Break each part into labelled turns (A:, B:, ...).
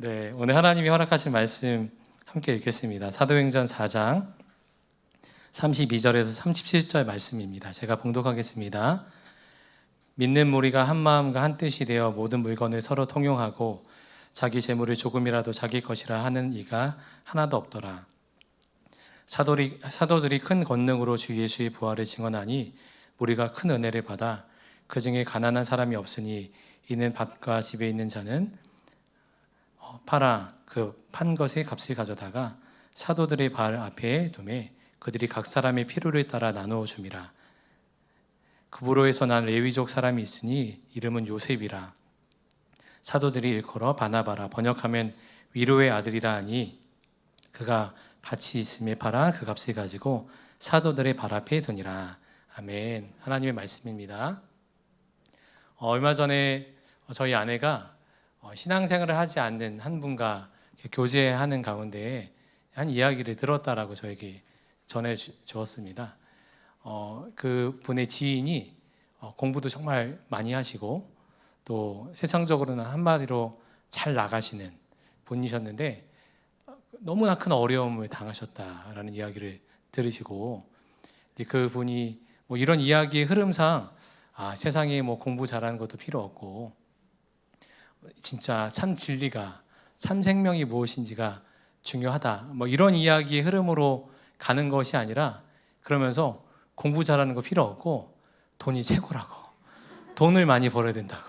A: 네, 오늘 하나님이 허락하신 말씀 함께 읽겠습니다. 사도행전 4장 32절에서 37절 말씀입니다. 제가 봉독하겠습니다. 믿는 무리가 한 마음과 한 뜻이 되어 모든 물건을 서로 통용하고 자기 재물을 조금이라도 자기 것이라 하는 이가 하나도 없더라. 사도들이 큰 권능으로 주 예수의 부활을 증언하니 무리가 큰 은혜를 받아 그 중에 가난한 사람이 없으니 이는 밭과 집에 있는 자는 팔아 그 판 것의 값을 가져다가 사도들의 발 앞에 두매 그들이 각 사람의 필요를 따라 나누어 줌이라. 그부로에서 난 레위족 사람이 있으니 이름은 요셉이라. 사도들이 일컬어 바나바라 번역하면 위로의 아들이라 하니 그가 밭이 있음에 팔아 그 값을 가지고 사도들의 발 앞에 두니라. 아멘. 하나님의 말씀입니다. 얼마 전에 저희 아내가 신앙생활을 하지 않는 한 분과 교제하는 가운데 한 이야기를 들었다라고 저에게 전해주었습니다. 그 분의 지인이 공부도 정말 많이 하시고 또 세상적으로는 한마디로 잘 나가시는 분이셨는데 너무나 큰 어려움을 당하셨다라는 이야기를 들으시고 이제 그 분이 뭐 이런 이야기의 흐름상 세상에 뭐 공부 잘하는 것도 필요 없고 진짜 참 진리가 참 생명이 무엇인지가 중요하다. 뭐 이런 이야기의 흐름으로 가는 것이 아니라 그러면서 공부 잘하는 거 필요 없고 돈이 최고라고. 돈을 많이 벌어야 된다고.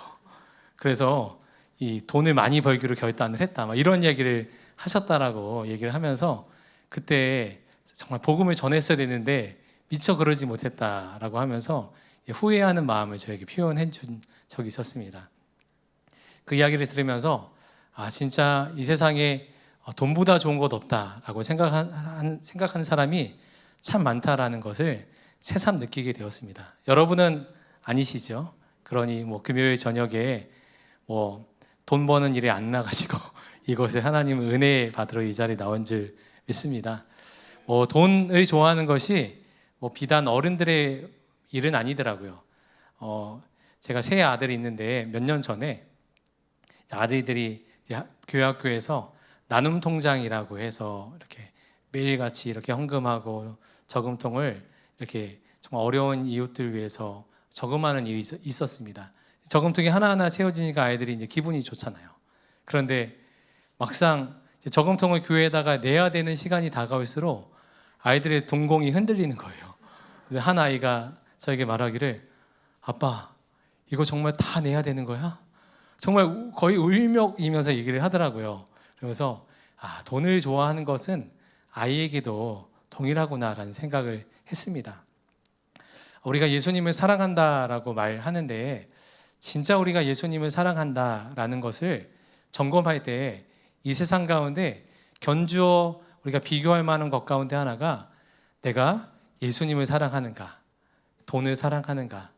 A: 그래서 이 돈을 많이 벌기로 결단을 했다. 막 이런 얘기를 하셨다라고 얘기를 하면서 그때 정말 복음을 전했어야 되는데 미처 그러지 못했다라고 하면서 후회하는 마음을 저에게 표현해 준 적이 있었습니다. 그 이야기를 들으면서 진짜 이 세상에 돈보다 좋은 것 없다라고 생각하는 사람이 참 많다라는 것을 새삼 느끼게 되었습니다. 여러분은 아니시죠? 그러니 뭐 금요일 저녁에 뭐 돈 버는 일에 안 나가시고 이곳에 하나님 은혜 받으러 이 자리에 나온 줄 믿습니다. 뭐 돈을 좋아하는 것이 뭐 비단 어른들의 일은 아니더라고요. 제가 세 아들이 있는데 몇 년 전에 아들들이 교회 학교에서 나눔 통장이라고 해서 이렇게 매일같이 이렇게 헌금하고 저금통을 이렇게 정말 어려운 이웃들 위해서 저금하는 일이 있었습니다. 저금통이 하나하나 채워지니까 아이들이 이제 기분이 좋잖아요. 그런데 막상 저금통을 교회에다가 내야 되는 시간이 다가올수록 아이들의 동공이 흔들리는 거예요. 한 아이가 저에게 말하기를 아빠 이거 정말 다 내야 되는 거야? 정말 거의 울먹이면서 얘기를 하더라고요. 그러면서 돈을 좋아하는 것은 아이에게도 동일하구나라는 생각을 했습니다. 우리가 예수님을 사랑한다라고 말하는데 진짜 우리가 예수님을 사랑한다라는 것을 점검할 때 이 세상 가운데 견주어 우리가 비교할 만한 것 가운데 하나가 내가 예수님을 사랑하는가, 돈을 사랑하는가,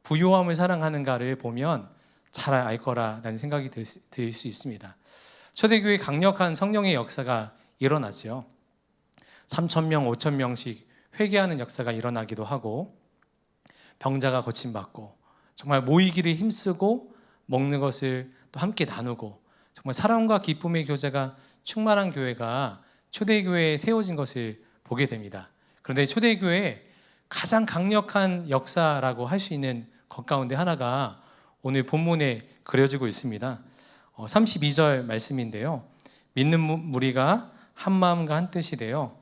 A: 부요함을 사랑하는가를 보면 잘 알 거라는 생각이 들 수 있습니다. 초대교회 강력한 성령의 역사가 일어났죠. 3,000명, 5,000명씩 회개하는 역사가 일어나기도 하고 병자가 고침받고 정말 모이기를 힘쓰고 먹는 것을 또 함께 나누고 정말 사랑과 기쁨의 교제가 충만한 교회가 초대교회에 세워진 것을 보게 됩니다. 그런데 초대교회의 가장 강력한 역사라고 할 수 있는 것 가운데 하나가 오늘 본문에 그려지고 있습니다. 32절 말씀인데요. 믿는 무리가 한 마음과 한 뜻이 되어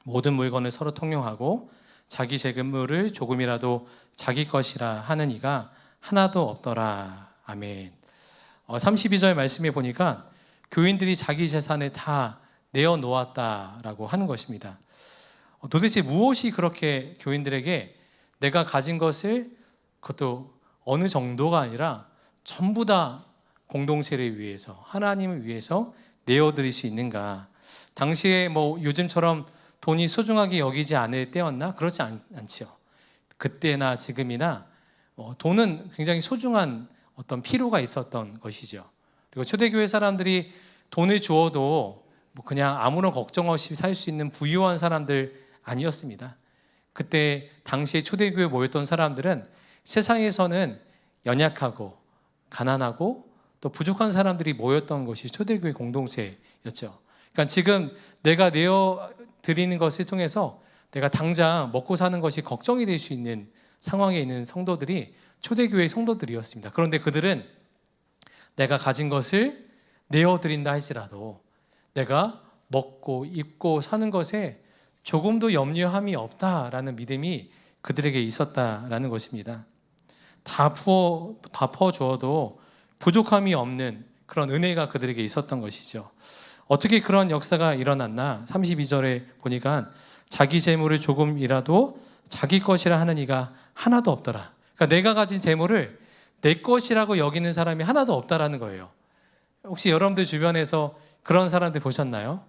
A: 모든 물건을 서로 통용하고 자기 재물을 조금이라도 자기 것이라 하는 이가 하나도 없더라. 아멘. 32절 말씀에 보니까 교인들이 자기 재산을 다 내어놓았다라고 하는 것입니다. 도대체 무엇이 그렇게 교인들에게 내가 가진 것을 그것도 어느 정도가 아니라 전부 다 공동체를 위해서 하나님을 위해서 내어드릴 수 있는가? 당시에 뭐 요즘처럼 돈이 소중하게 여기지 않을 때였나? 그렇지 않지요. 그때나 지금이나 돈은 굉장히 소중한 어떤 필요가 있었던 것이죠. 그리고 초대교회 사람들이 돈을 주어도 뭐 그냥 아무런 걱정 없이 살 수 있는 부유한 사람들 아니었습니다. 그때 당시에 초대교회에 모였던 사람들은 세상에서는 연약하고 가난하고 또 또 부족한 사람들이 모였던 것이 초대교회 공동체였죠. 그러니까 지금 내가 내어 드리는 것을 통해서 내가 당장 먹고 사는 것이 걱정이 될 수 있는 상황에 있는 성도들이 초대교회 성도들이었습니다. 그런데 그들은 내가 가진 것을 내어 드린다 할지라도 내가 먹고 입고 사는 것에 조금도 염려함이 없다라는 믿음이 그들에게 있었다라는 것입니다. 다 퍼주어도 부족함이 없는 그런 은혜가 그들에게 있었던 것이죠. 어떻게 그런 역사가 일어났나? 32절에 보니까 자기 재물을 조금이라도 자기 것이라 하는 이가 하나도 없더라. 그러니까 내가 가진 재물을 내 것이라고 여기는 사람이 하나도 없다라는 거예요. 혹시 여러분들 주변에서 그런 사람들 보셨나요?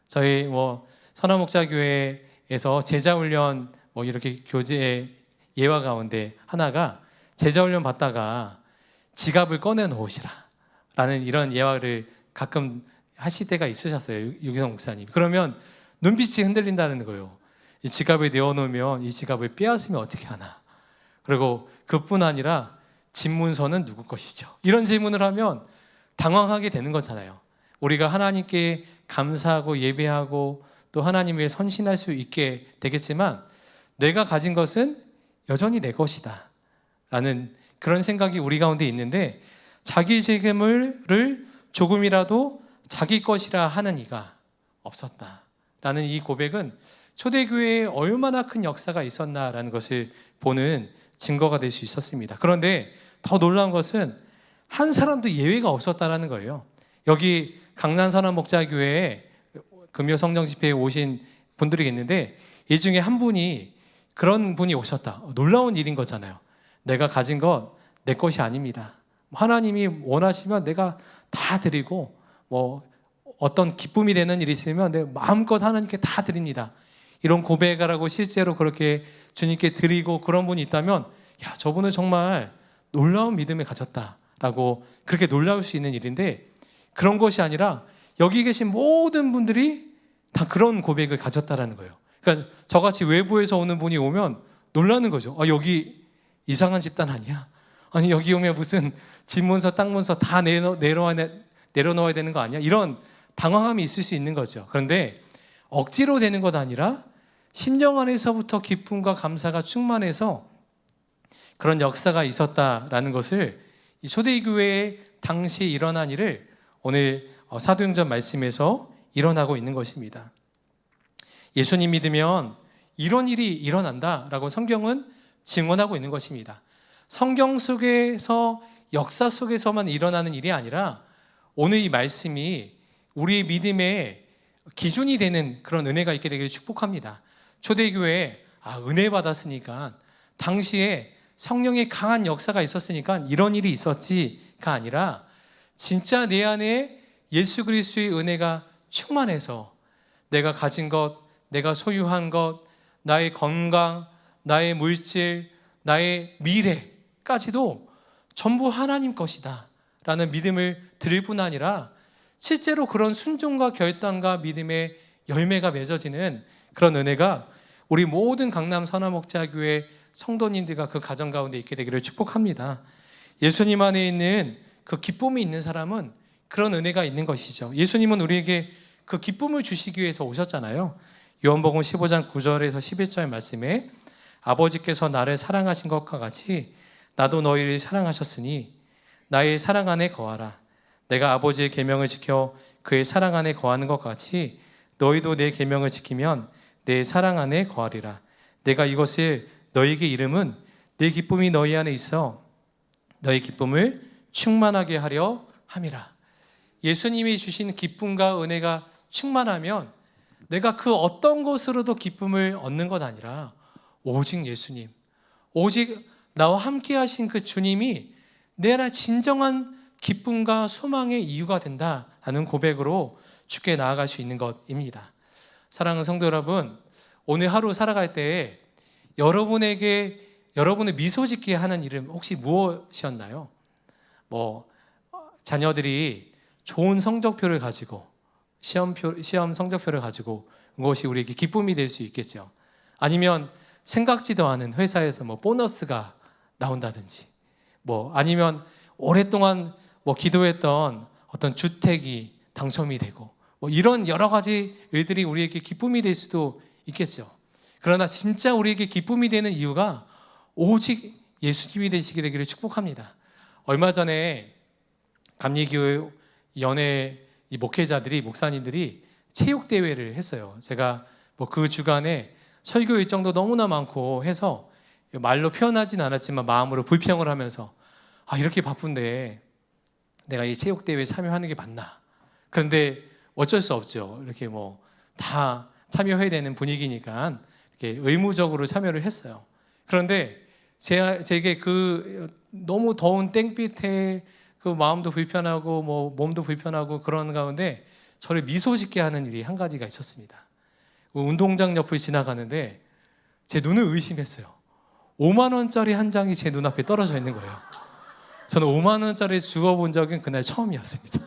A: 저희 선화목자교회에서 제자훈련 이렇게 교제 예화 가운데 하나가 제자훈련 받다가 지갑을 꺼내 놓으시라 라는 이런 예화를 가끔 하실 때가 있으셨어요. 유기성 목사님. 그러면 눈빛이 흔들린다는 거예요. 이 지갑에 내어놓으면 이 지갑을 빼앗으면 어떻게 하나. 그리고 그뿐 아니라 집 문서는 누구 것이죠? 이런 질문을 하면 당황하게 되는 거잖아요. 우리가 하나님께 감사하고 예배하고 또 하나님 위해 헌신할 수 있게 되겠지만 내가 가진 것은 여전히 내 것이다 라는 그런 생각이 우리 가운데 있는데 자기 재물을 조금이라도 자기 것이라 하는 이가 없었다라는 이 고백은 초대교회에 얼마나 큰 역사가 있었나라는 것을 보는 증거가 될 수 있었습니다. 그런데 더 놀라운 것은 한 사람도 예외가 없었다라는 거예요. 여기 강남 선화목자교회에 금요 성령 집회에 오신 분들이 있는데 이 중에 한 분이 그런 분이 오셨다. 놀라운 일인 거잖아요. 내가 가진 것 내 것이 아닙니다. 하나님이 원하시면 내가 다 드리고 어떤 기쁨이 되는 일이 있으면 내 마음껏 하나님께 다 드립니다. 이런 고백을 하고 실제로 그렇게 주님께 드리고 그런 분이 있다면 야, 저분은 정말 놀라운 믿음을 가졌다라고 그렇게 놀라울 수 있는 일인데 그런 것이 아니라 여기 계신 모든 분들이 다 그런 고백을 가졌다라는 거예요. 그러니까 저같이 외부에서 오는 분이 오면 놀라는 거죠. 여기 이상한 집단 아니야? 아니 여기 오면 무슨 집 문서 땅 문서 다 내려놓아야 되는 거 아니야? 이런 당황함이 있을 수 있는 거죠. 그런데 억지로 되는 것 아니라 심령 안에서부터 기쁨과 감사가 충만해서 그런 역사가 있었다라는 것을 이 초대교회의 당시 일어난 일을 오늘 사도행전 말씀에서 일어나고 있는 것입니다. 예수님 믿으면 이런 일이 일어난다라고 성경은 증언하고 있는 것입니다. 성경 속에서 역사 속에서만 일어나는 일이 아니라 오늘 이 말씀이 우리의 믿음의 기준이 되는 그런 은혜가 있게 되기를 축복합니다. 초대교회에 은혜 받았으니까 당시에 성령의 강한 역사가 있었으니까 이런 일이 있었지가 아니라 진짜 내 안에 예수 그리스도의 은혜가 충만해서 내가 가진 것, 내가 소유한 것, 나의 건강, 나의 물질, 나의 미래까지도 전부 하나님 것이다 라는 믿음을 드릴 뿐 아니라 실제로 그런 순종과 결단과 믿음의 열매가 맺어지는 그런 은혜가 우리 모든 강남 선화목자교회 성도님들과 그 가정 가운데 있게 되기를 축복합니다. 예수님 안에 있는 그 기쁨이 있는 사람은 그런 은혜가 있는 것이죠. 예수님은 우리에게 그 기쁨을 주시기 위해서 오셨잖아요. 요한복음 15장 9절에서 11절 말씀에 아버지께서 나를 사랑하신 것과 같이 나도 너희를 사랑하셨으니 나의 사랑 안에 거하라. 내가 아버지의 계명을 지켜 그의 사랑 안에 거하는 것 같이 너희도 내 계명을 지키면 내 사랑 안에 거하리라. 내가 이것을 너희에게 이름은 내 기쁨이 너희 안에 있어 너희 기쁨을 충만하게 하려 함이라. 예수님이 주신 기쁨과 은혜가 충만하면 내가 그 어떤 것으로도 기쁨을 얻는 것 아니라 오직 예수님, 오직 나와 함께 하신 그 주님이 내 안에 진정한 기쁨과 소망의 이유가 된다라는 고백으로 주께 나아갈 수 있는 것입니다. 사랑하는 성도 여러분, 오늘 하루 살아갈 때에 여러분의 미소 짓게 하는 일은 혹시 무엇이었나요? 자녀들이 좋은 성적표를 가지고 시험 성적표를 가지고 그것이 우리에게 기쁨이 될 수 있겠죠. 아니면 생각지도 않은 회사에서 보너스가 나온다든지 아니면 오랫동안 뭐 기도했던 어떤 주택이 당첨이 되고 뭐 이런 여러 가지 일들이 우리에게 기쁨이 될 수도 있겠죠. 그러나 진짜 우리에게 기쁨이 되는 이유가 오직 예수님이 되시게 되기를 축복합니다. 얼마 전에 감리교회 연예 목회자들이 목사님들이 체육 대회를 했어요. 제가 뭐 그 주간에 설교 일정도 너무나 많고 해서 말로 표현하진 않았지만 마음으로 불평을 하면서 이렇게 바쁜데 내가 이 체육 대회에 참여하는 게 맞나? 그런데 어쩔 수 없죠. 이렇게 뭐 다 참여해야 되는 분위기니까 이렇게 의무적으로 참여를 했어요. 그런데 제게 그 너무 더운 땡빛에 그 마음도 불편하고 뭐 몸도 불편하고 그런 가운데 저를 미소 짓게 하는 일이 한 가지가 있었습니다. 운동장 옆을 지나가는데 제 눈을 의심했어요. 5만 원짜리 한 장이 제 눈앞에 떨어져 있는 거예요. 저는 5만 원짜리 주워본 적은 그날 처음이었습니다.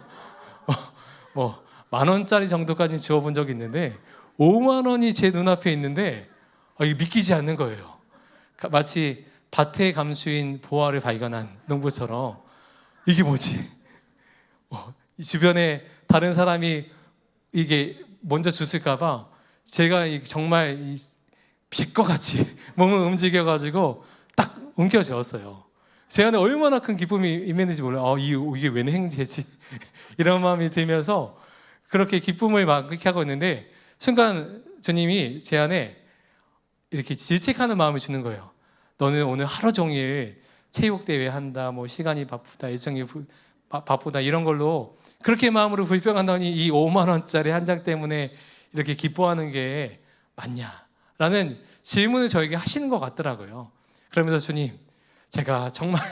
A: 뭐 10,000원짜리 정도까지 주워본 적이 있는데 5만 원이 제 눈앞에 있는데 이게 믿기지 않는 거예요. 마치 밭의 감수인 보화를 발견한 농부처럼 이게 뭐지? 이 주변에 다른 사람이 이게 먼저 줬을까 봐 제가 정말 빛과 같이 몸을 움직여가지고 딱 옮겨졌어요. 제 안에 얼마나 큰 기쁨이 임했는지 몰라요. 이게 웬 행제지? 이런 마음이 들면서 그렇게 기쁨을 막 그렇게 하고 있는데 순간 주님이 제 안에 이렇게 질책하는 마음을 주는 거예요. 너는 오늘 하루 종일 체육대회 한다, 뭐 시간이 바쁘다, 일정이 바쁘다 이런 걸로 그렇게 마음으로 불평한다니 이 5만 원짜리 한 장 때문에 이렇게 기뻐하는 게 맞냐? 라는 질문을 저에게 하시는 것 같더라고요. 그러면서 주님, 제가 정말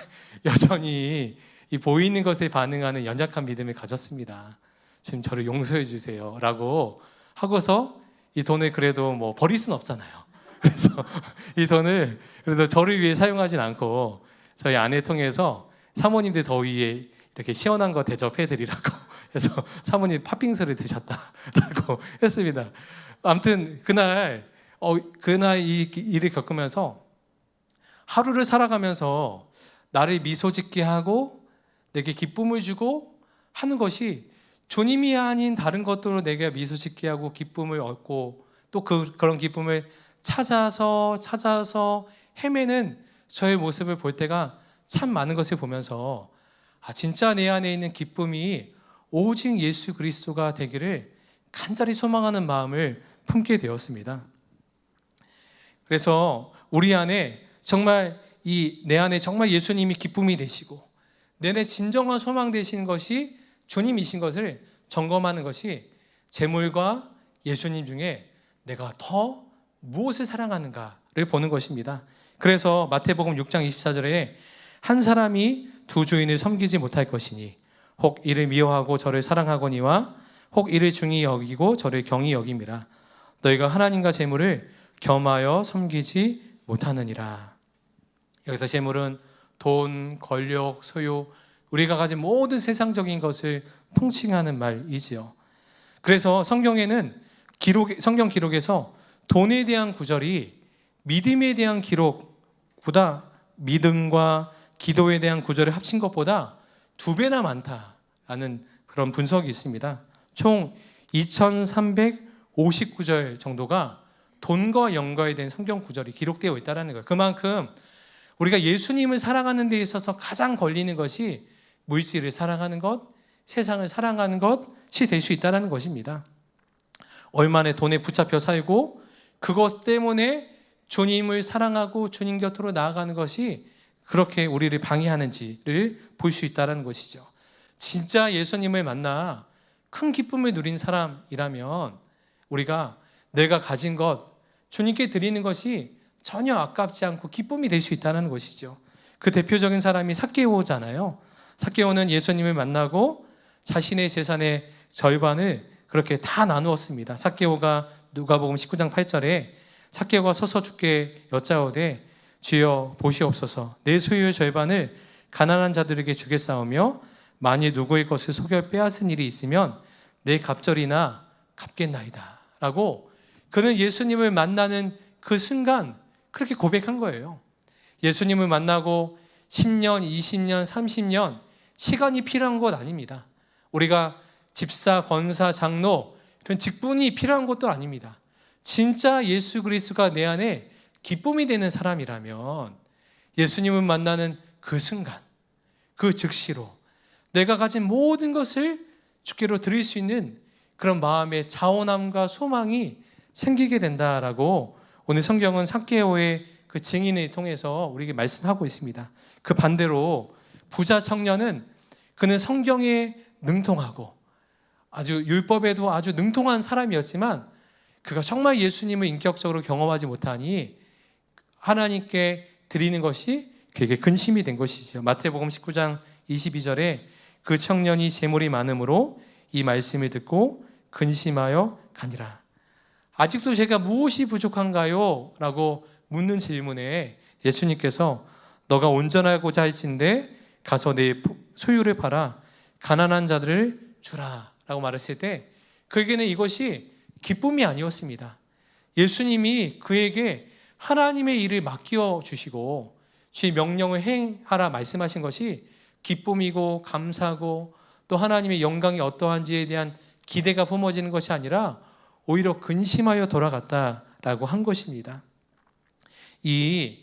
A: 여전히 이 보이는 것에 반응하는 연약한 믿음을 가졌습니다. 지금 저를 용서해 주세요. 라고 하고서 이 돈을 그래도 뭐 버릴 수는 없잖아요. 그래서 이 돈을 그래도 저를 위해 사용하진 않고 저희 아내 통해서 사모님들 더위에 이렇게 시원한 거 대접해 드리라고 해서 사모님 팥빙수를 드셨다라고 했습니다. 아무튼 그날 이 일을 겪으면서 하루를 살아가면서 나를 미소 짓게 하고 내게 기쁨을 주고 하는 것이 주님이 아닌 다른 것들로 내게 미소 짓게 하고 기쁨을 얻고 또 그런 기쁨을 찾아서 헤매는 저의 모습을 볼 때가 참 많은 것을 보면서 진짜 내 안에 있는 기쁨이 오직 예수 그리스도가 되기를 간절히 소망하는 마음을 품게 되었습니다. 그래서 우리 안에 정말 내 안에 정말 예수님이 기쁨이 되시고 내 안에 진정한 소망 되시는 것이 주님이신 것을 점검하는 것이 재물과 예수님 중에 내가 더 무엇을 사랑하는가를 보는 것입니다. 그래서 마태복음 6장 24절에 한 사람이 두 주인을 섬기지 못할 것이니 혹 이를 미워하고 저를 사랑하거니와 혹 이를 중히 여기고 저를 경히 여김이라. 너희가 하나님과 재물을 겸하여 섬기지 못하느니라. 여기서 재물은 돈, 권력, 소유, 우리가 가진 모든 세상적인 것을 통칭하는 말이지요. 그래서 성경에는 성경 기록에서 돈에 대한 구절이 믿음에 대한 기록보다 믿음과 기도에 대한 구절을 합친 것보다 2배나 많다라는 그런 분석이 있습니다. 총 2359절 정도가 돈과 연관에 대한 성경 구절이 기록되어 있다는 거예요. 그만큼 우리가 예수님을 사랑하는 데 있어서 가장 걸리는 것이 물질을 사랑하는 것, 세상을 사랑하는 것이 될 수 있다는 것입니다. 얼마나 돈에 붙잡혀 살고 그것 때문에 주님을 사랑하고 주님 곁으로 나아가는 것이 그렇게 우리를 방해하는지를 볼 수 있다는 것이죠. 진짜 예수님을 만나 큰 기쁨을 누린 사람이라면 우리가 내가 가진 것, 주님께 드리는 것이 전혀 아깝지 않고 기쁨이 될 수 있다는 것이죠. 그 대표적인 사람이 삭개오잖아요. 삭개오는 예수님을 만나고 자신의 재산의 절반을 그렇게 다 나누었습니다. 삭개오가 누가복음 19장 8절에 삭개오가 서서 주께 여짜오되 주여 보시옵소서 내 소유의 절반을 가난한 자들에게 주겠사오며 만일 누구의 것을 속여 빼앗은 일이 있으면 내 갑절이나 갚겠나이다 라고 그는 예수님을 만나는 그 순간 그렇게 고백한 거예요. 예수님을 만나고 10년, 20년, 30년 시간이 필요한 것 아닙니다. 우리가 집사, 권사, 장로 이런 직분이 필요한 것도 아닙니다. 진짜 예수 그리스도가 내 안에 기쁨이 되는 사람이라면 예수님을 만나는 그 순간, 그 즉시로 내가 가진 모든 것을 주께로 드릴 수 있는 그런 마음의 자원함과 소망이 생기게 된다라고 오늘 성경은 삭개오의 그 증인을 통해서 우리에게 말씀하고 있습니다. 그 반대로 부자 청년은 그는 성경에 능통하고 아주 율법에도 아주 능통한 사람이었지만 그가 정말 예수님을 인격적으로 경험하지 못하니 하나님께 드리는 것이 그에게 근심이 된 것이죠. 마태복음 19장 22절에 그 청년이 재물이 많음으로 이 말씀을 듣고 근심하여 가니라. 아직도 제가 무엇이 부족한가요? 라고 묻는 질문에 예수님께서 너가 온전하고자 할진대 가서 내 소유를 팔아 가난한 자들을 주라 라고 말했을 때 그에게는 이것이 기쁨이 아니었습니다. 예수님이 그에게 하나님의 일을 맡겨 주시고 주의 명령을 행하라 말씀하신 것이 기쁨이고 감사고 또 하나님의 영광이 어떠한지에 대한 기대가 품어지는 것이 아니라 오히려 근심하여 돌아갔다라고 한 것입니다. 이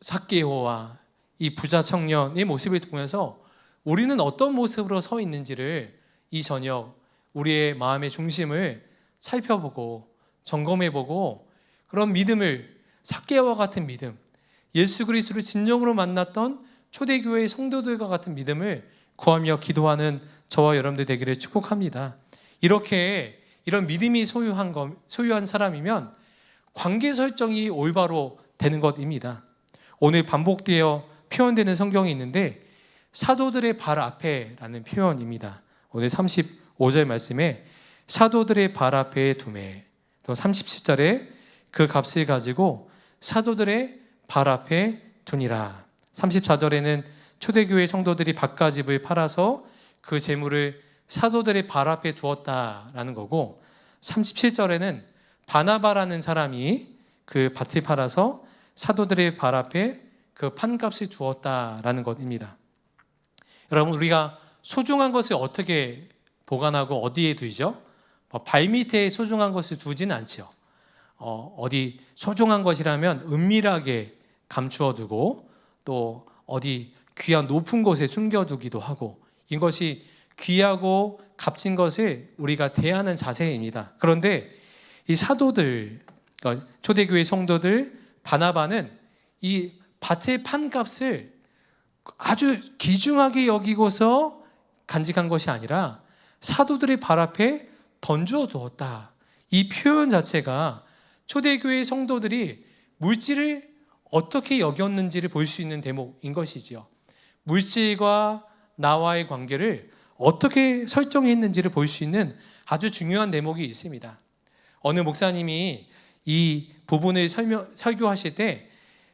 A: 삭개오와 이 부자 청년의 모습을 보면서 우리는 어떤 모습으로 서 있는지를 이 저녁 우리의 마음의 중심을 살펴보고 점검해보고 그런 믿음을 삭개오와 같은 믿음, 예수 그리스도를 진정으로 만났던 초대교회의 성도들과 같은 믿음을 구하며 기도하는 저와 여러분들 되기를 축복합니다. 이렇게 이런 믿음이 소유한 사람이면 관계 설정이 올바로 되는 것입니다. 오늘 반복되어 표현되는 성경이 있는데 사도들의 발 앞에라는 표현입니다. 오늘 35절 말씀에 사도들의 발 앞에 두매, 또 37절에 그 값을 가지고 사도들의 발 앞에 두니라. 34절에는 초대교회 성도들이 밭가집을 팔아서 그 재물을 사도들의 발 앞에 두었다라는 거고 37절에는 바나바라는 사람이 그 밭을 팔아서 사도들의 발 앞에 그 판값을 두었다라는 것입니다. 여러분 우리가 소중한 것을 어떻게 보관하고 어디에 두죠? 발밑에 소중한 것을 두지는 않죠. 어디 소중한 것이라면 은밀하게 감추어 두고 또 어디 귀한 높은 곳에 숨겨두기도 하고 이것이 귀하고 값진 것을 우리가 대하는 자세입니다. 그런데 이 사도들, 초대교회 성도들 바나바는 이 밭의 판값을 아주 귀중하게 여기고서 간직한 것이 아니라 사도들의 발 앞에 던져 두었다. 이 표현 자체가 초대교회 성도들이 물질을 어떻게 여겼는지를 볼 수 있는 대목인 것이지요. 물질과 나와의 관계를 어떻게 설정했는지를 볼 수 있는 아주 중요한 대목이 있습니다. 어느 목사님이 이 부분을 설교하실 때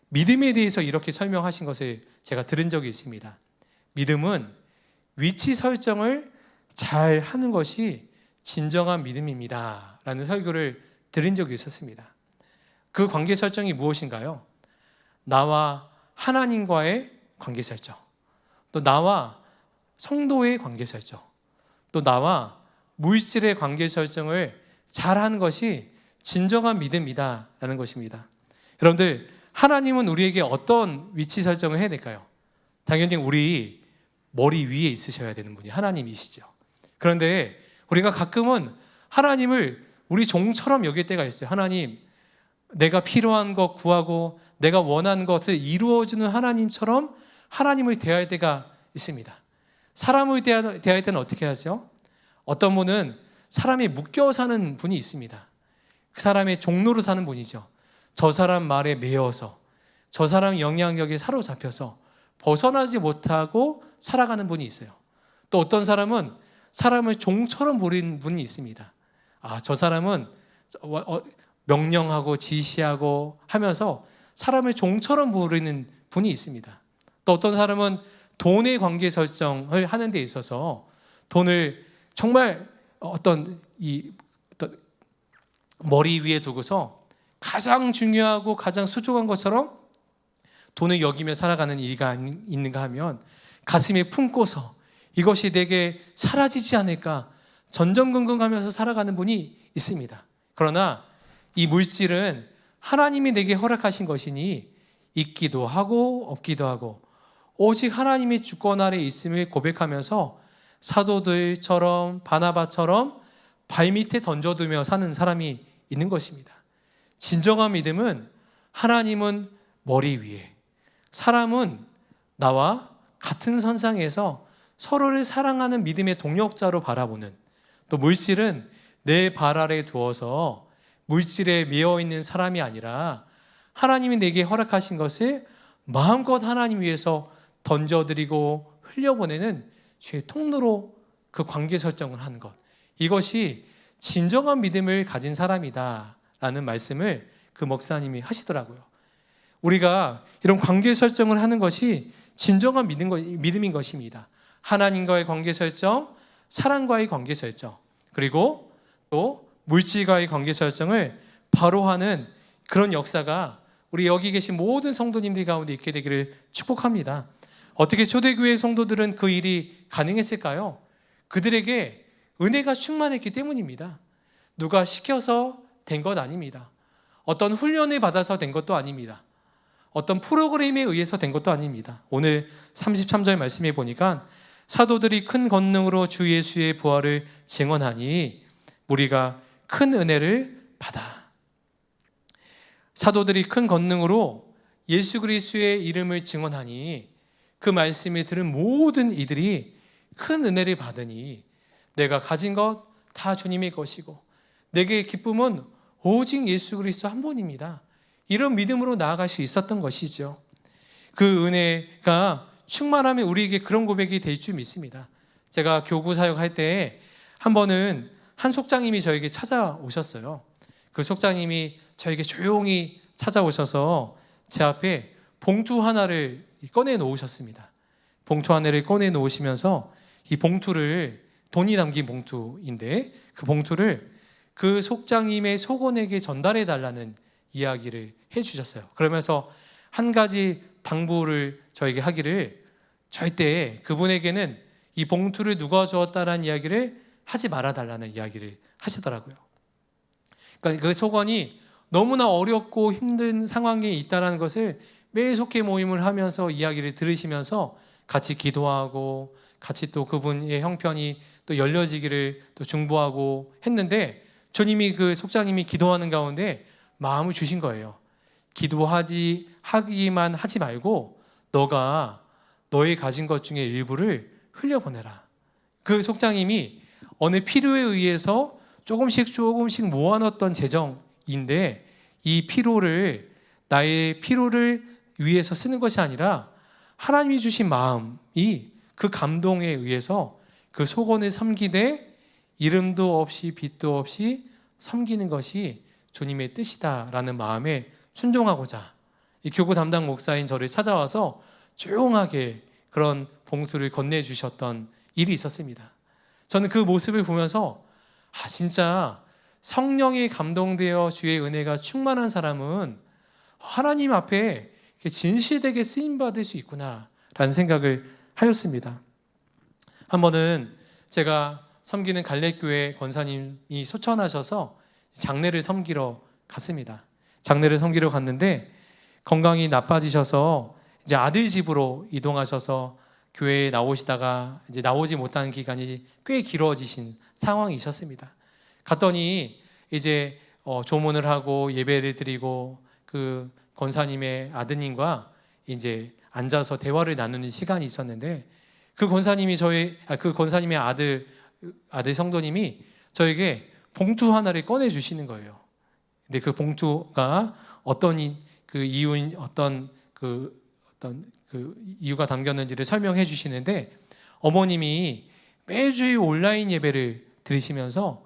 A: 믿음에 대해서 이렇게 설명하신 것을 제가 들은 적이 있습니다. 믿음은 위치 설정을 잘 하는 것이 진정한 믿음입니다. 라는 설교를 들은 적이 있었습니다. 그 관계 설정이 무엇인가요? 나와 하나님과의 관계 설정, 또 나와 성도의 관계 설정, 또 나와 물질의 관계 설정을 잘하는 것이 진정한 믿음이다라는 것입니다. 여러분들 하나님은 우리에게 어떤 위치 설정을 해야 될까요? 당연히 우리 머리 위에 있으셔야 되는 분이 하나님이시죠. 그런데 우리가 가끔은 하나님을 우리 종처럼 여길 때가 있어요. 하나님, 내가 필요한 것 구하고 내가 원하는 것을 이루어주는 하나님처럼 하나님을 대할 때가 있습니다. 사람을 대할 때는 어떻게 하죠? 어떤 분은 사람이 묶여 사는 분이 있습니다. 그 사람의 종로로 사는 분이죠. 저 사람 말에 매여서 저 사람 영향력에 사로잡혀서 벗어나지 못하고 살아가는 분이 있어요. 또 어떤 사람은 사람을 종처럼 부리는 분이 있습니다. 저 사람은 명령하고 지시하고 하면서 사람을 종처럼 부리는 분이 있습니다. 또 어떤 사람은 돈의 관계 설정을 하는 데 있어서 돈을 정말 어떤 머리 위에 두고서 가장 중요하고 가장 소중한 것처럼 돈을 여기며 살아가는 이가 있는가 하면 가슴에 품고서 이것이 내게 사라지지 않을까 전전긍긍하면서 살아가는 분이 있습니다. 그러나 이 물질은 하나님이 내게 허락하신 것이니 있기도 하고 없기도 하고 오직 하나님의 주권 아래 있음을 고백하면서 사도들처럼 바나바처럼 발밑에 던져두며 사는 사람이 있는 것입니다. 진정한 믿음은 하나님은 머리 위에, 사람은 나와 같은 선상에서 서로를 사랑하는 믿음의 동역자로 바라보는, 또 물질은 내 발 아래 두어서 물질에 매여 있는 사람이 아니라 하나님이 내게 허락하신 것을 마음껏 하나님 위해서 던져드리고 흘려보내는 죄의 통로로 그 관계 설정을 하는 것, 이것이 진정한 믿음을 가진 사람이다 라는 말씀을 그 목사님이 하시더라고요. 우리가 이런 관계 설정을 하는 것이 진정한 믿음인 것입니다. 하나님과의 관계 설정, 사랑과의 관계 설정, 그리고 또 물질과의 관계 설정을 바로 하는 그런 역사가 우리 여기 계신 모든 성도님들 가운데 있게 되기를 축복합니다. 어떻게 초대교회 성도들은 그 일이 가능했을까요? 그들에게 은혜가 충만했기 때문입니다. 누가 시켜서 된 것 아닙니다. 어떤 훈련을 받아서 된 것도 아닙니다. 어떤 프로그램에 의해서 된 것도 아닙니다. 오늘 33절 말씀에 보니까 사도들이 큰 권능으로 주 예수의 부활을 증언하니 우리가 큰 은혜를 받아. 사도들이 큰 권능으로 예수 그리스도의 이름을 증언하니 그 말씀을 들은 모든 이들이 큰 은혜를 받으니 내가 가진 것 다 주님의 것이고 내게 기쁨은 오직 예수 그리스도 한 분입니다. 이런 믿음으로 나아갈 수 있었던 것이죠. 그 은혜가 충만하면 우리에게 그런 고백이 될 줄 믿습니다. 제가 교구 사역할 때 한 번은 한 속장님이 저에게 찾아오셨어요. 그 속장님이 저에게 조용히 찾아오셔서 제 앞에 봉투 하나를 꺼내 놓으셨습니다. 봉투 하나를 꺼내 놓으시면서 이 봉투를, 돈이 담긴 봉투인데 그 봉투를 그 속장님의 속원에게 전달해 달라는 이야기를 해주셨어요. 그러면서 한 가지 당부를 저에게 하기를, 절대 그분에게는 이 봉투를 누가 주었다라는 이야기를 하지 말아달라는 이야기를 하시더라고요. 그러니까 그 속원이 너무나 어렵고 힘든 상황에 있다는 것을 매일 속회 모임을 하면서 이야기를 들으시면서 같이 기도하고 같이 또 그분의 형편이 또 열려지기를 또 중보하고 했는데, 주님이 그 속장님이 기도하는 가운데 마음을 주신 거예요. 하기만 하지 말고 너가 너의 가진 것 중에 일부를 흘려보내라. 그 속장님이 어느 필요에 의해서 조금씩 모아놨던 재정인데 이 나의 필요를 위해서 쓰는 것이 아니라 하나님이 주신 마음이 그 감동에 의해서 그 속원을 섬기되 이름도 없이 빛도 없이 섬기는 것이 주님의 뜻이다라는 마음에 순종하고자 이 교구 담당 목사인 저를 찾아와서 조용하게 그런 봉투를 건네주셨던 일이 있었습니다. 저는 그 모습을 보면서 진짜 성령에 감동되어 주의 은혜가 충만한 사람은 하나님 앞에 진실되게 쓰임받을 수 있구나라는 생각을 하였습니다. 한 번은 제가 섬기는 갈렙교회 권사님이 소천하셔서 장례를 섬기러 갔습니다. 장례를 섬기러 갔는데 건강이 나빠지셔서 이제 아들 집으로 이동하셔서 교회에 나오시다가 이제 나오지 못하는 기간이 꽤 길어지신 상황이 있었습니다. 갔더니 이제 조문을 하고 예배를 드리고 그 권사님의 아드님과 이제 앉아서 대화를 나누는 시간이 있었는데 그 권사님의 아들 성도님이 저에게 봉투 하나를 꺼내 주시는 거예요. 근데 그 봉투가 어떤 이유가 담겼는지를 설명해 주시는데, 어머님이 매주일 온라인 예배를 드리시면서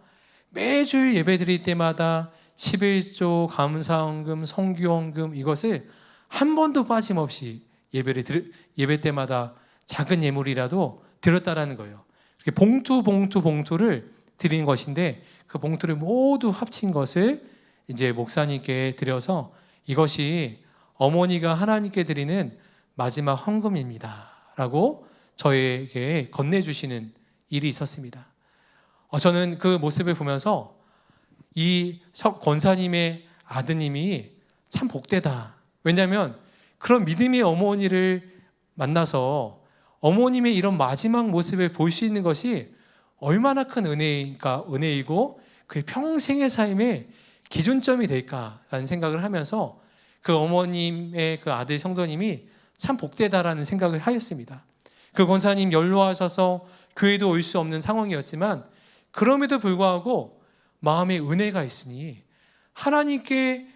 A: 매주일 예배 드릴 때마다 11조, 감사헌금, 성교헌금 이것을 한 번도 빠짐없이 예배 때마다 작은 예물이라도 드렸다라는 거예요. 이렇게 봉투를 드린 것인데 그 봉투를 모두 합친 것을 이제 목사님께 드려서 이것이 어머니가 하나님께 드리는 마지막 헌금입니다 라고 저에게 건네주시는 일이 있었습니다. 저는 그 모습을 보면서 이 권사님의 아드님이 참 복되다. 왜냐하면 그런 믿음의 어머니를 만나서 어머님의 이런 마지막 모습을 볼 수 있는 것이 얼마나 큰 은혜이고 그의 평생의 삶의 기준점이 될까라는 생각을 하면서 그 어머님의 그 아들 성도님이 참 복되다라는 생각을 하였습니다. 그 권사님 연로하셔서 교회도 올 수 없는 상황이었지만 그럼에도 불구하고 마음에 은혜가 있으니 하나님께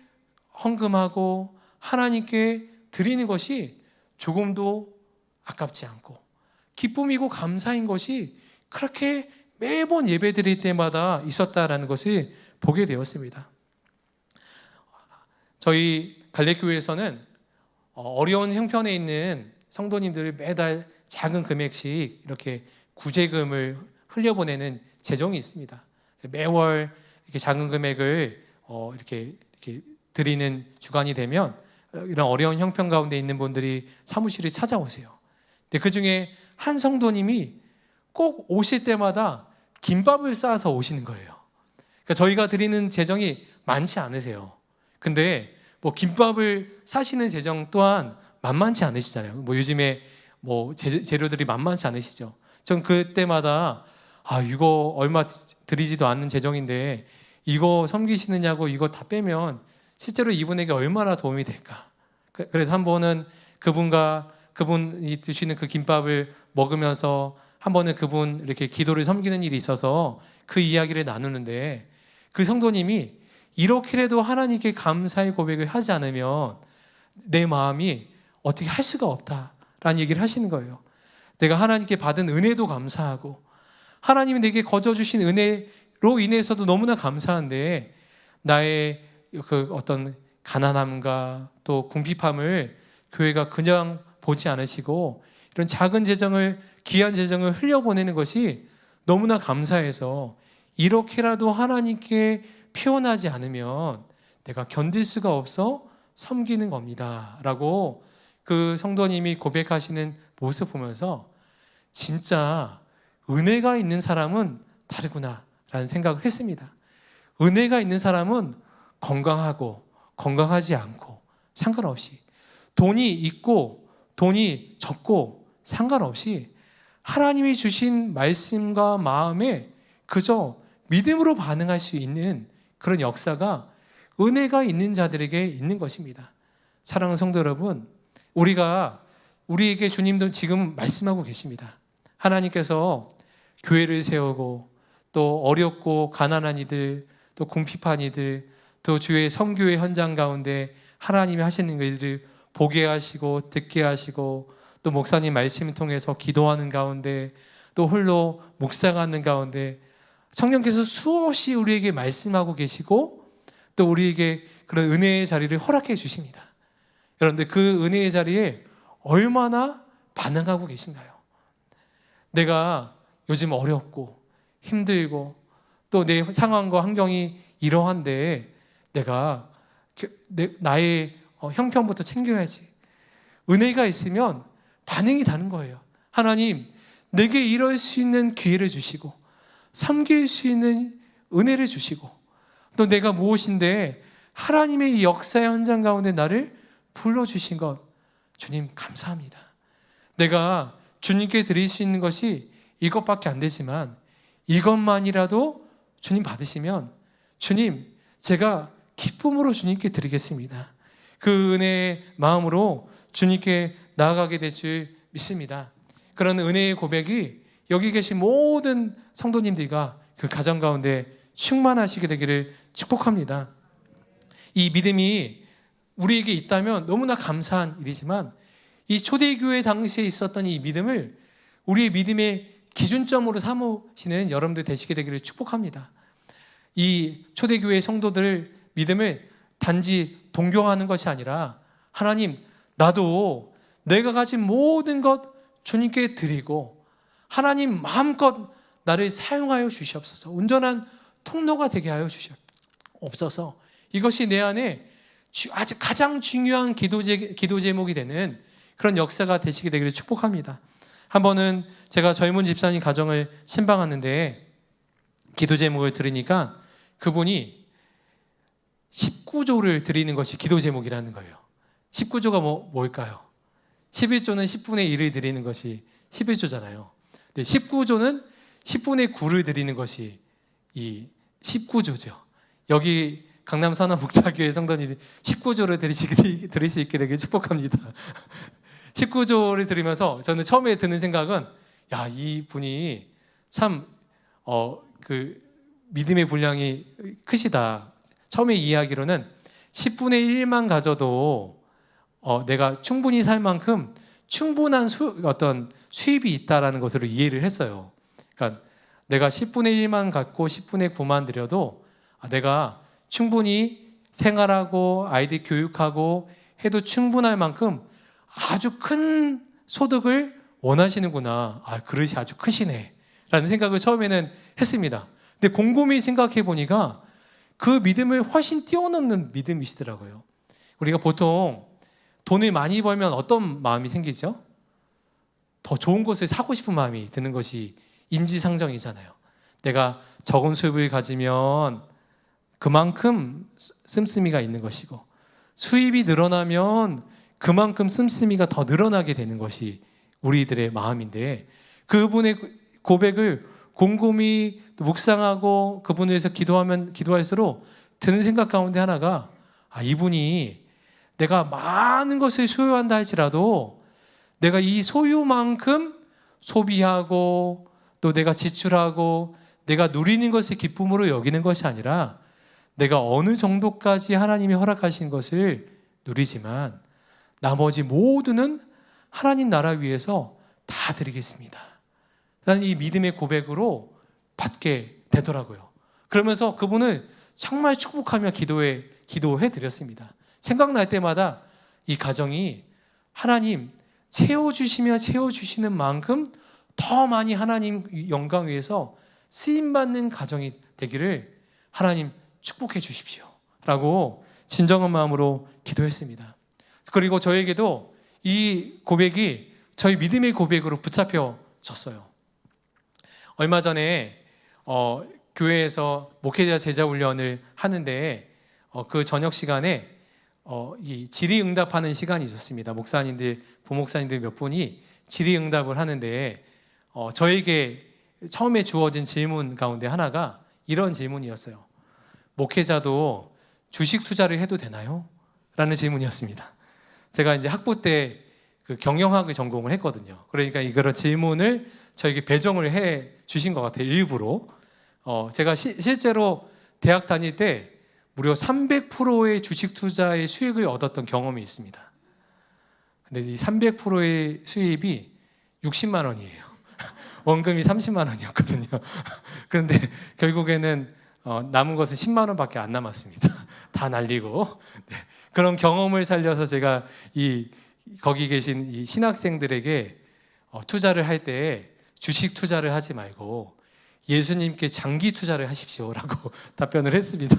A: 헌금하고 하나님께 드리는 것이 조금도 아깝지 않고 기쁨이고 감사인 것이 그렇게 매번 예배 드릴 때마다 있었다라는 것을 보게 되었습니다. 저희 갈래교회에서는 어려운 형편에 있는 성도님들을 매달 작은 금액씩 이렇게 구제금을 흘려보내는 재정이 있습니다. 매월 이렇게 작은 금액을 이렇게 드리는 주간이 되면 이런 어려운 형편 가운데 있는 분들이 사무실을 찾아오세요. 근데 그 중에 한 성도님이 꼭 오실 때마다 김밥을 싸서 오시는 거예요. 그러니까 저희가 드리는 재정이 많지 않으세요. 근데 뭐 김밥을 사시는 재정 또한 만만치 않으시잖아요. 뭐 요즘에 뭐 재료들이 만만치 않으시죠. 전 그때마다 이거 얼마 드리지도 않는 재정인데 이거 섬기시느냐고 이거 다 빼면 실제로 이분에게 얼마나 도움이 될까. 그래서 한 번은 그분이 드시는 그 김밥을 먹으면서 한 번은 그분 이렇게 기도를 섬기는 일이 있어서 그 이야기를 나누는데 그 성도님이 이렇게라도 하나님께 감사의 고백을 하지 않으면 내 마음이 어떻게 할 수가 없다라는 얘기를 하시는 거예요. 내가 하나님께 받은 은혜도 감사하고 하나님이 내게 거저주신 은혜로 인해서도 너무나 감사한데 나의 그 어떤 가난함과 또 궁핍함을 교회가 그냥 보지 않으시고 이런 작은 재정을 귀한 재정을 흘려보내는 것이 너무나 감사해서 이렇게라도 하나님께 표현하지 않으면 내가 견딜 수가 없어 섬기는 겁니다 라고 그 성도님이 고백하시는 모습 보면서 진짜 은혜가 있는 사람은 다르구나 라는 생각을 했습니다. 은혜가 있는 사람은 건강하고 건강하지 않고 상관없이 돈이 있고 돈이 적고 상관없이 하나님이 주신 말씀과 마음에 그저 믿음으로 반응할 수 있는 그런 역사가 은혜가 있는 자들에게 있는 것입니다. 사랑하는 성도 여러분, 우리에게 주님도 지금 말씀하고 계십니다. 하나님께서 교회를 세우고 또 어렵고 가난한 이들, 또 궁핍한 이들, 또 주의 선교의 현장 가운데 하나님이 하시는 일을 보게 하시고 듣게 하시고 또 목사님 말씀을 통해서 기도하는 가운데 또 홀로 묵상하는 가운데 성령께서 수없이 우리에게 말씀하고 계시고 또 우리에게 그런 은혜의 자리를 허락해 주십니다. 여러분들 그 은혜의 자리에 얼마나 반응하고 계신가요? 내가 요즘 어렵고 힘들고 또 내 상황과 환경이 이러한데 내가 나의 형편부터 챙겨야지. 은혜가 있으면 반응이 다른 거예요. 하나님, 내게 이럴 수 있는 기회를 주시고 섬길 수 있는 은혜를 주시고 또 내가 무엇인데 하나님의 이 역사의 현장 가운데 나를 불러주신 것 주님 감사합니다. 내가 주님께 드릴 수 있는 것이 이것밖에 안 되지만 이것만이라도 주님 받으시면 주님 제가 기쁨으로 주님께 드리겠습니다. 그 은혜의 마음으로 주님께 나아가게 될 줄 믿습니다. 그런 은혜의 고백이 여기 계신 모든 성도님들과 그 가정 가운데 충만하시게 되기를 축복합니다. 이 믿음이 우리에게 있다면 너무나 감사한 일이지만 이 초대교회 당시에 있었던 이 믿음을 우리의 믿음의 기준점으로 삼으시는 여러분들 되시게 되기를 축복합니다. 이 초대교회 성도들 믿음을 단지 동경하는 것이 아니라 하나님, 나도 내가 가진 모든 것 주님께 드리고 하나님 마음껏 나를 사용하여 주시옵소서. 온전한 통로가 되게 하여 주시옵소서. 이것이 내 안에 아주 가장 중요한 기도 제목이 되는 그런 역사가 되시게 되기를 축복합니다. 한 번은 제가 젊은 집사님 가정을 신방하는데 기도 제목을 들으니까 그분이 19조를 드리는 것이 기도 제목이라는 거예요. 19조가 뭘까요? 11조는 10분의 1을 드리는 것이 11조잖아요. 근데 19조는 10분의 9를 드리는 것이 이 19조죠. 여기 강남 선화목자교회 성도님들 19조를 들을 수 있게 되길 축복합니다. 19조를 들으면서 저는 처음에 드는 생각은 야, 이 분이 참 그 믿음의 분량이 크시다. 처음에 이야기로는 10분의 1만 가져도 내가 충분히 살 만큼 충분한 어떤 수입이 있다라는 것으로 이해를 했어요. 그러니까 내가 10분의 1만 갖고 10분의 9만 들여도 내가 충분히 생활하고 아이들 교육하고 해도 충분할 만큼 아주 큰 소득을 원하시는구나. 그릇이 아주 크시네. 라는 생각을 처음에는 했습니다. 근데 곰곰이 생각해 보니까 그 믿음을 훨씬 뛰어넘는 믿음이시더라고요. 우리가 보통 돈을 많이 벌면 어떤 마음이 생기죠? 더 좋은 것을 사고 싶은 마음이 드는 것이 인지상정이잖아요. 내가 적은 수입을 가지면 그만큼 씀씀이가 있는 것이고 수입이 늘어나면 그만큼 씀씀이가 더 늘어나게 되는 것이 우리들의 마음인데 그분의 고백을 곰곰이 묵상하고 그분에 대해서 기도할수록 드는 생각 가운데 하나가 이분이 내가 많은 것을 소유한다 할지라도 내가 이 소유만큼 소비하고 또 내가 지출하고 내가 누리는 것을 기쁨으로 여기는 것이 아니라 내가 어느 정도까지 하나님이 허락하신 것을 누리지만 나머지 모두는 하나님 나라 위해서 다 드리겠습니다. 나는 이 믿음의 고백으로 받게 되더라고요. 그러면서 그분을 정말 축복하며 기도해 드렸습니다. 생각날 때마다 이 가정이 하나님 채워주시는 만큼 더 많이 하나님 영광 위해서 쓰임받는 가정이 되기를 하나님 축복해 주십시오 라고 진정한 마음으로 기도했습니다. 그리고 저에게도 이 고백이 저희 믿음의 고백으로 붙잡혀졌어요. 얼마 전에 교회에서 목회자 제자 훈련을 하는데 그 저녁 시간에 이 질의응답하는 시간이 있었습니다. 목사님들, 부목사님들 몇 분이 질의응답을 하는데 저에게 처음에 주어진 질문 가운데 하나가 이런 질문이었어요. 목회자도 주식 투자를 해도 되나요? 라는 질문이었습니다. 제가 이제 학부 때 그 경영학을 전공을 했거든요. 그러니까 이런 질문을 저에게 배정을 해 주신 것 같아요. 일부러. 제가 실제로 대학 다닐 때 무려 300%의 주식 투자의 수익을 얻었던 경험이 있습니다. 근데 이 300%의 수입이 60만 원이에요. 원금이 30만 원이었거든요. 그런데 결국에는 남은 것은 10만 원밖에 안 남았습니다. 다 날리고. 네. 그런 경험을 살려서 제가 거기 계신 이 신학생들에게 투자를 할 때 주식 투자를 하지 말고 예수님께 장기 투자를 하십시오라고 답변을 했습니다.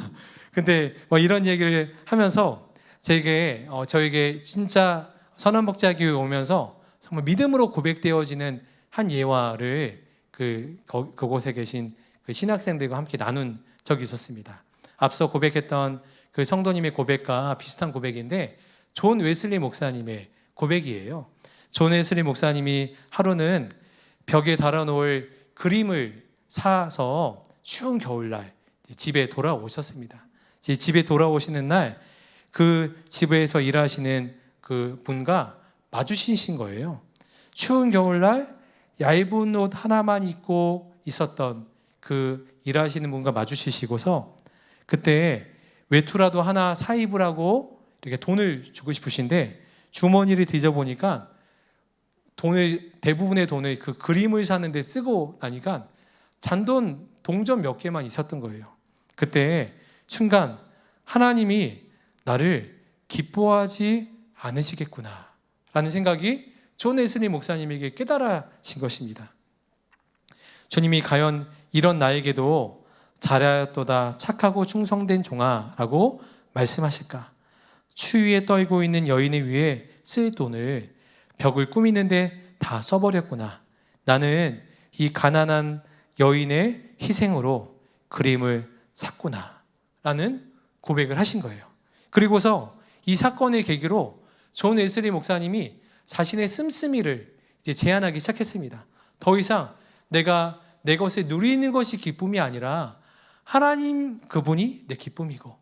A: 근데 이런 얘기를 하면서 저에게 진짜 선한목자교회 오면서 정말 믿음으로 고백되어지는 한 예화를 그곳에 계신 그 신학생들과 함께 나눈 적이 있었습니다. 앞서 고백했던 그 성도님의 고백과 비슷한 고백인데 존 웨슬리 목사님의 고백이에요. 존 웨슬리 목사님이 하루는 벽에 달아놓을 그림을 사서 추운 겨울날 집에 돌아오셨습니다. 집에 돌아오시는 날 그 집에서 일하시는 그 분과 마주치신 거예요. 추운 겨울날 얇은 옷 하나만 입고 있었던 그 일하시는 분과 마주치시고서 그때 외투라도 하나 사 입으라고 이렇게 돈을 주고 싶으신데 주머니를 뒤져보니까 대부분의 돈을 그 그림을 사는데 쓰고 나니까 잔돈 동전 몇 개만 있었던 거예요. 그때 순간 하나님이 나를 기뻐하지 않으시겠구나 라는 생각이 존 웨슬리 목사님에게 깨달아진 것입니다. 주님이 과연 이런 나에게도 잘하였도다 착하고 충성된 종아라고 말씀하실까? 추위에 떨고 있는 여인을 위해 쓸 돈을 벽을 꾸미는데 다 써버렸구나. 나는 이 가난한 여인의 희생으로 그림을 샀구나 라는 고백을 하신 거예요. 그리고서 이 사건의 계기로 존 웨슬리 목사님이 자신의 씀씀이를 이제 제안하기 시작했습니다. 더 이상 내가 내 것을 누리는 것이 기쁨이 아니라 하나님 그분이 내 기쁨이고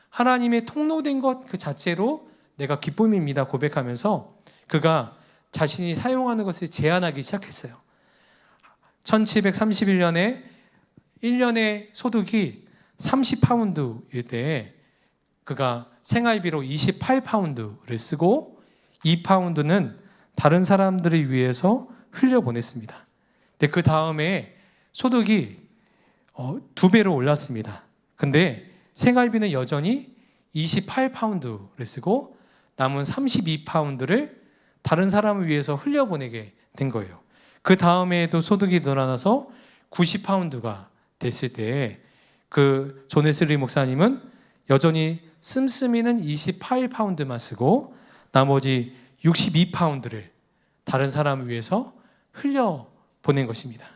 A: 하나님의 통로된 것 그 자체로 내가 기쁨입니다 고백하면서 그가 자신이 사용하는 것을 제한하기 시작했어요. 1731년에 1년의 소득이 30파운드일 때 그가 생활비로 28파운드를 쓰고 2파운드는 다른 사람들을 위해서 흘려보냈습니다. 근데 그 다음에 소득이 2배로 올랐습니다. 근데 생활비는 여전히 28파운드를 쓰고 남은 32파운드를 다른 사람을 위해서 흘려보내게 된 거예요. 그 다음에도 소득이 늘어나서 90파운드가 됐을 때 그 존 웨슬리 목사님은 여전히 씀씀이는 28파운드만 쓰고 나머지 62파운드를 다른 사람을 위해서 흘려보낸 것입니다.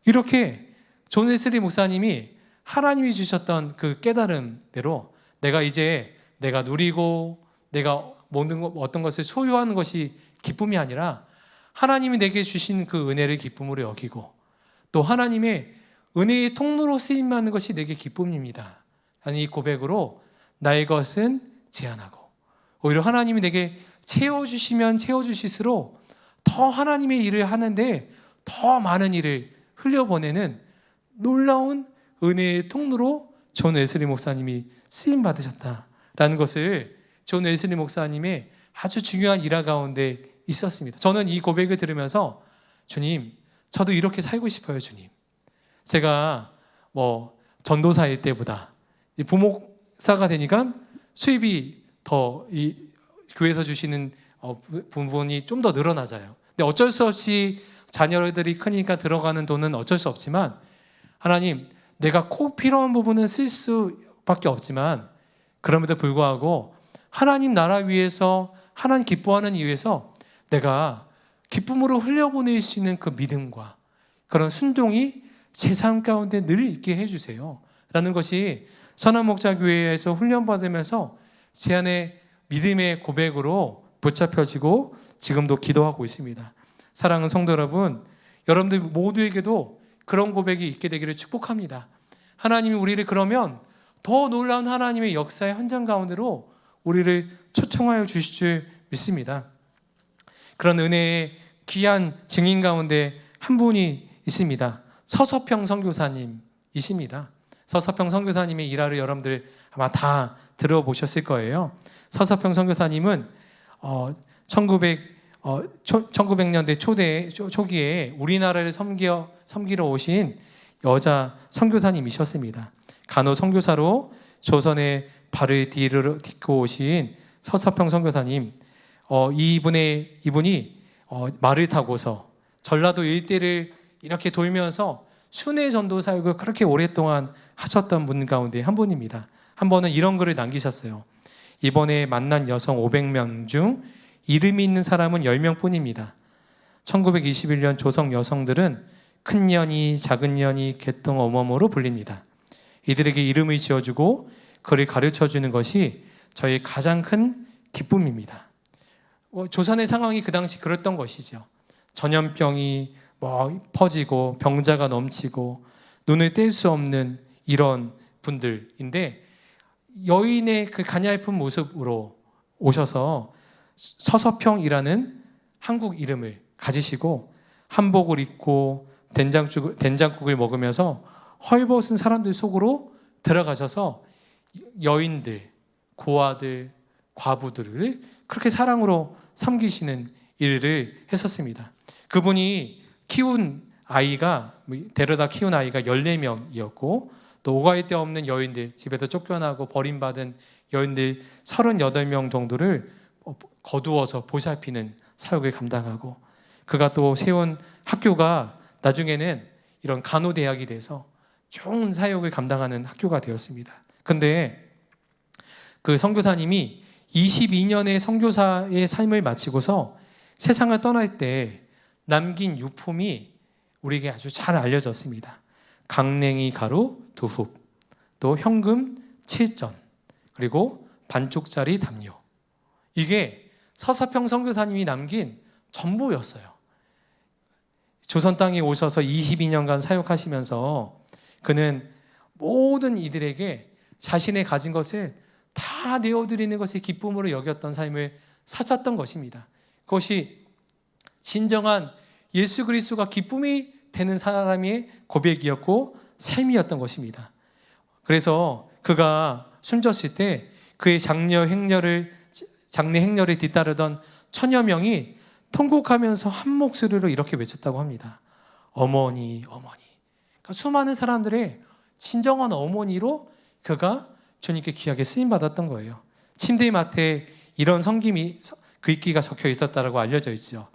A: 이렇게 존 웨슬리 목사님이 하나님이 주셨던 그 깨달음대로 내가 누리고 내가 어떤 것을 소유하는 것이 기쁨이 아니라 하나님이 내게 주신 그 은혜를 기쁨으로 여기고 또 하나님의 은혜의 통로로 쓰임받는 것이 내게 기쁨입니다. 아니 이 고백으로 나의 것은 제한하고 오히려 하나님이 내게 채워주시면 채워주실수록 더 하나님의 일을 하는데 더 많은 일을 흘려보내는 놀라운 은혜의 통로로 존 웨슬리 목사님이 쓰임받으셨다라는 것을 존 웨슬리 목사님의 아주 중요한 일화 가운데 있었습니다. 저는 이 고백을 들으면서 주님, 저도 이렇게 살고 싶어요, 주님. 제가 전도사일 때보다 부목사가 되니까 수입이 더 이 교회에서 주시는 부분이 좀 더 늘어나잖아요. 근데 어쩔 수 없이 자녀들이 크니까 들어가는 돈은 어쩔 수 없지만 하나님, 내가 꼭 필요한 부분은 쓸 수밖에 없지만 그럼에도 불구하고 하나님 나라 위해서 하나님 기뻐하는 이유에서 내가 기쁨으로 흘려보낼 수 있는 그 믿음과 그런 순종이 제 삶 가운데 늘 있게 해주세요 라는 것이 선한목자교회에서 훈련받으면서 제 안에 믿음의 고백으로 붙잡혀지고 지금도 기도하고 있습니다. 사랑하는 성도 여러분, 여러분들 모두에게도 그런 고백이 있게 되기를 축복합니다. 하나님이 우리를 그러면 더 놀라운 하나님의 역사의 현장 가운데로 우리를 초청하여 주실 줄 믿습니다. 그런 은혜의 귀한 증인 가운데 한 분이 있습니다. 서서평 선교사님이십니다. 서서평 선교사님의 일화를 여러분들 아마 다 들어보셨을 거예요. 서서평 선교사님은 1900년대 초기에 우리나라를 섬기러 오신 여자 선교사님이셨습니다. 간호 선교사로 조선의 발을 딛고 오신 서서평 선교사님, 이분이 말을 타고서 전라도 일대를 이렇게 돌면서 순회 전도 사역을 그렇게 오랫동안 하셨던 분 가운데 한 분입니다. 한 번은 이런 글을 남기셨어요. 이번에 만난 여성 500명 중 이름이 있는 사람은 10명 뿐입니다. 1921년 조선 여성들은 큰 년이 작은 년이 개똥 어머머로 불립니다. 이들에게 이름을 지어주고 그를 가르쳐주는 것이 저희 가장 큰 기쁨입니다. 조선의 상황이 그 당시 그랬던 것이죠. 전염병이 퍼지고 병자가 넘치고 눈을 뗄 수 없는 이런 분들인데 여인의 그 가냘픈 모습으로 오셔서 서서평이라는 한국 이름을 가지시고 한복을 입고 된장국을 먹으면서 헐벗은 사람들 속으로 들어가셔서 여인들, 고아들, 과부들을 그렇게 사랑으로 섬기시는 일을 했었습니다. 그분이 데려다 키운 아이가 14명이었고 또 오갈 데 없는 여인들, 집에서 쫓겨나고 버림받은 여인들 38명 정도를 거두어서 보살피는 사역을 감당하고 그가 또 세운 학교가 나중에는 이런 간호대학이 돼서 좋은 사역을 감당하는 학교가 되었습니다. 근데 그 선교사님이 22년의 선교사의 삶을 마치고서 세상을 떠날 때 남긴 유품이 우리에게 아주 잘 알려졌습니다. 강냉이 가루 2훅, 또 현금 7전, 그리고 반쪽짜리 담요. 이게 서사평 선교사님이 남긴 전부였어요. 조선 땅에 오셔서 22년간 사역하시면서 그는 모든 이들에게 자신의 가진 것을 다 내어드리는 것을 기쁨으로 여겼던 삶을 사셨던 것입니다. 그것이 진정한 예수 그리스도가 기쁨이 되는 사람의 고백이었고 삶이었던 것입니다. 그래서 그가 숨졌을 때 그의 장례 행렬을 뒤따르던 천여 명이 통곡하면서 한 목소리로 이렇게 외쳤다고 합니다. 어머니, 어머니. 그러니까 수많은 사람들의 진정한 어머니로 그가 주님께 귀하게 쓰임받았던 거예요. 침대 맡에 이런 성김이 글귀가 적혀 있었다고 알려져 있죠.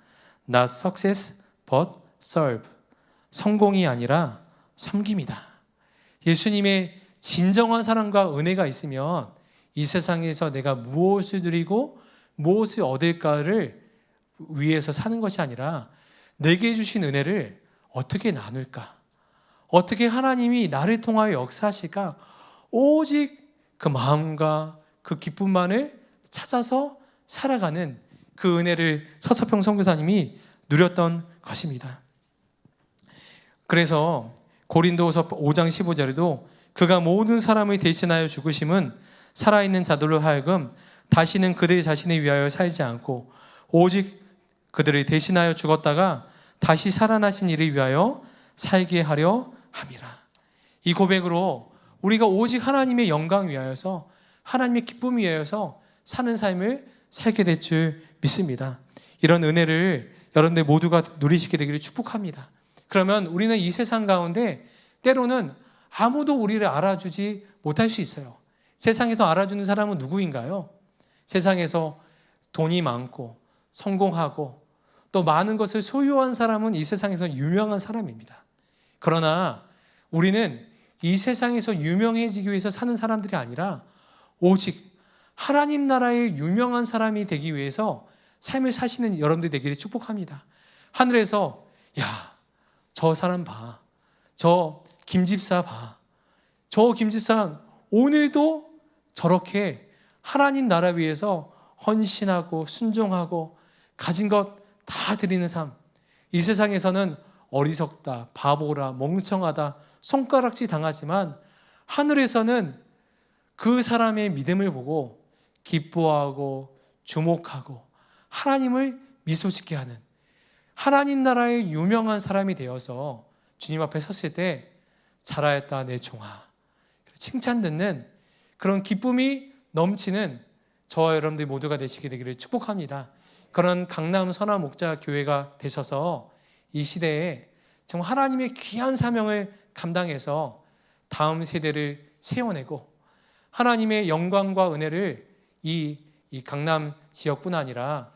A: Not success but serve. 성공이 아니라 섬김이다. 예수님의 진정한 사랑과 은혜가 있으면 이 세상에서 내가 무엇을 누리고 무엇을 얻을까를 위해서 사는 것이 아니라 내게 주신 은혜를 어떻게 나눌까? 어떻게 하나님이 나를 통하여 역사하실까? 오직 그 마음과 그 기쁨만을 찾아서 살아가는 그 은혜를 서서평 선교사님이 누렸던 것입니다. 그래서 고린도후서 5장 15절에도 그가 모든 사람을 대신하여 죽으심은 살아있는 자들로 하여금 다시는 그들 자신을 위하여 살지 않고 오직 그들을 대신하여 죽었다가 다시 살아나신 이를 위하여 살게 하려 함이라. 이 고백으로 우리가 오직 하나님의 영광 위하여서 하나님의 기쁨 위하여서 사는 삶을 살게 될 줄 믿습니다. 이런 은혜를 여러분들 모두가 누리시게 되기를 축복합니다. 그러면 우리는 이 세상 가운데 때로는 아무도 우리를 알아주지 못할 수 있어요. 세상에서 알아주는 사람은 누구인가요? 세상에서 돈이 많고 성공하고 또 많은 것을 소유한 사람은 이 세상에서 유명한 사람입니다. 그러나 우리는 이 세상에서 유명해지기 위해서 사는 사람들이 아니라 오직 하나님 나라의 유명한 사람이 되기 위해서 삶을 사시는 여러분들 되기를 축복합니다. 하늘에서 야, 저 사람 봐. 저 김집사 봐. 저 김집사 오늘도 저렇게 하나님 나라 위해서 헌신하고 순종하고 가진 것 다 드리는 삶. 이 세상에서는 어리석다, 바보라, 멍청하다, 손가락질 당하지만 하늘에서는 그 사람의 믿음을 보고 기뻐하고 주목하고 하나님을 미소짓게 하는 하나님 나라의 유명한 사람이 되어서 주님 앞에 섰을 때 잘하였다 내 종아 칭찬 듣는 그런 기쁨이 넘치는 저와 여러분들 모두가 되시게 되기를 축복합니다. 그런 강남 선화 목자 교회가 되셔서 이 시대에 정말 하나님의 귀한 사명을 감당해서 다음 세대를 세워내고 하나님의 영광과 은혜를 이 강남 지역뿐 아니라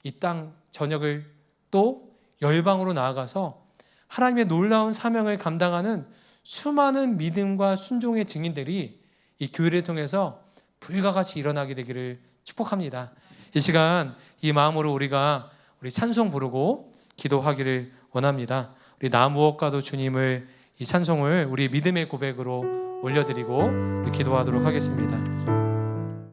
A: 이 땅 전역을 또 열방으로 나아가서 하나님의 놀라운 사명을 감당하는 수많은 믿음과 순종의 증인들이 이 교회를 통해서 불과 같이 일어나게 되기를 축복합니다. 이 시간 이 마음으로 우리가 우리 찬송 부르고 기도하기를 원합니다. 우리 나 무엇과도 주님을 이 찬송을 우리 믿음의 고백으로 올려드리고 기도하도록 하겠습니다.